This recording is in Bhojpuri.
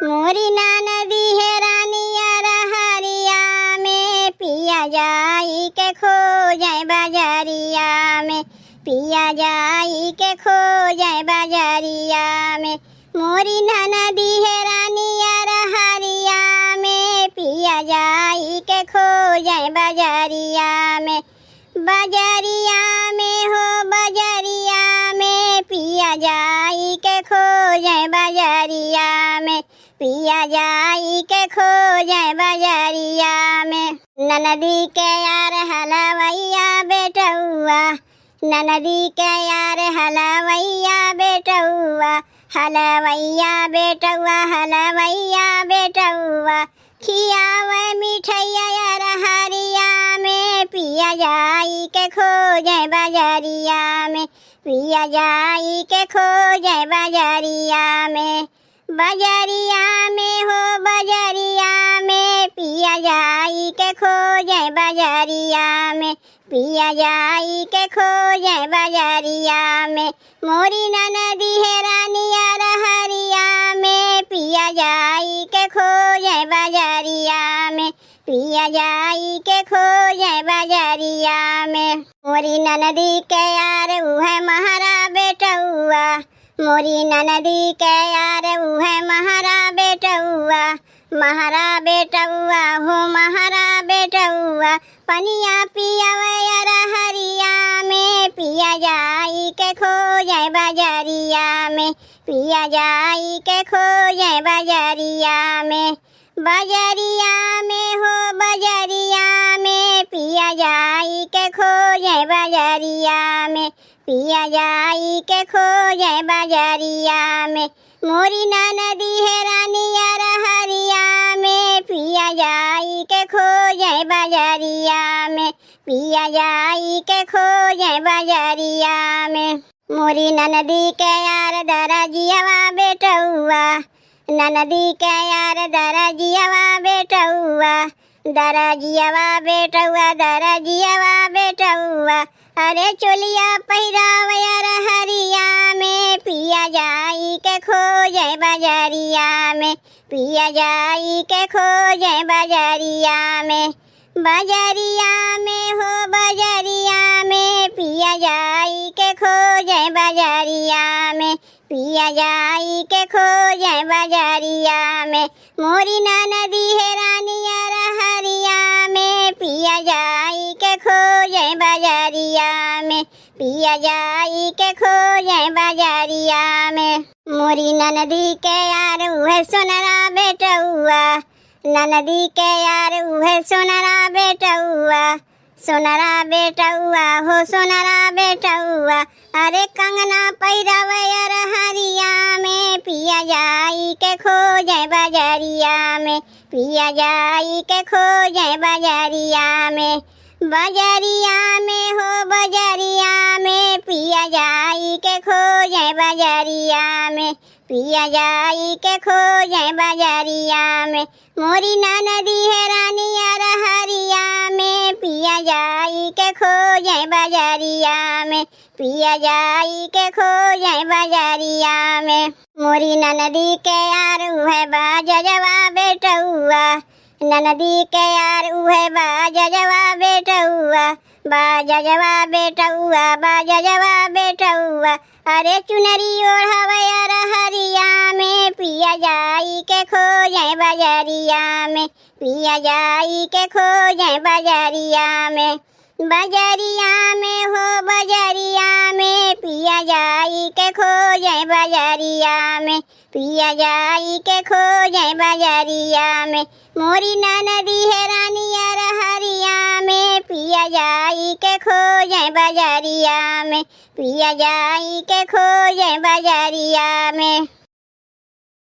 मोरी नदी है रानिया रहरिया में, पिया जाई के खो जाए बाजारिया में, पिया जाई के खो जाए बाजारिया में। मोरी नदी है रानिया रहरिया में, पिया जाई के खो जाए बाजारिया में। बाजारिया में हो बाजारिया में, पिया जाई के खो जाए बाजारिया में, पिया जाई के खो जाए बाजारिया में। ननदी के यार हलवैया बेटौआ, ननदी के यार हलवैया बेटौआ, हलवैया बेटौआ, हलवैया बेटौआ। खियावे मिठैया यार हरिया में, पिया जाई के खो जाए बाजारिया में, पिया जाई के खो जाए बाजारिया में। बाजारिया में हो बाजारिया में, पिया जाई के खो जाए बाजारिया में, पिया जाई के खो जाए बाजारिया में। मोरी ननदी है रानिया रहरिया में, पिया जाई के खो जाए बाजारिया में, पिया जाई के खो जाए बाजारिया में। मोरी ननदी के यार उहे महारा बेटौआ, मोरी ननदी के यार उहे महारा बेटौआ, महारा बेटौआ हो महारा बेटौआ। पनिया पियावे यार हरिया में, पिया जाई के खो जाए बाजारिया में, पिया जाई के खो जाए बाजारिया में। बाजारिया में हो बाजारिया में, पिया जाई के खो जाए बाजारिया में, पिया जाई के खो जाए बाजारिया में। मोरी नदी है रानिया रहरिया में, पिया जाई के खो जाए बाजारिया में, पिया जाई के खो जाए बाजारिया में। मोरी नदी के यार दरजियावा बेटौआ, ननदी के यार दरजियावा बेटौआ, दरजियावा बेटौआ, दरजियावा बेटौआ। अरे चोलिया पहिरावे यार हरिया में, पिया जाई के खो जाए बाजारिया में, पिया जाई के खो जाए बाजारिया में। बाजारिया में हो बाजारिया में, पिया जाई के खो जाए बाजारिया में, पिया जाई के खो जाए बाजारिया में। मोरी नदी है रानिया रहरिया में, पिया जाई के खो जाए बाजारिया में, पिया जाई के खो जाए बाजारिया में। मोरी नदी के यार उहे सोनरा बेटौआ, ननदी के यार उहे सोनरा बेटौआ, सोनरा बेटौआ हो सोनरा बेटौआ। अरे कंगना पहिरावे यार हरिया में, पिया जाई के खो जाए बाजारिया में, पिया जाई के खो जाए बाजारिया में। बाजारिया में हो बाजारिया में, पिया जाई के खो जाए बाजारिया में, पिया जाई के खो जाए बाजारिया में। मोरी नदी है रानिया रहरिया में, पिया जाई के खो जाए बाजारिया में, पिया जाई के खो जाए बाजारिया में। मोरी नदी के यार उहे बाजवा बेटौआ, ननदी के यार उहे बाजवा बेटौआ, बाजवा बेटौआ, बाजवा बेटौआ। अरे चुनरी ओढ़ावे यार हरिया में, पिया जाई के खो जाए बाजारिया में, पिया जाई के खो जाए बाजारिया में। बाजारिया में हो बाजारिया में, पिया जाई के खो जाए बाजारिया में, पिया जाई के खो जाए बाजारिया में। मोरी नदी है रानिया रहरिया में, पिया जाई के खो जाए बाजारिया में, पिया जाई के खो जाए बाजारिया में।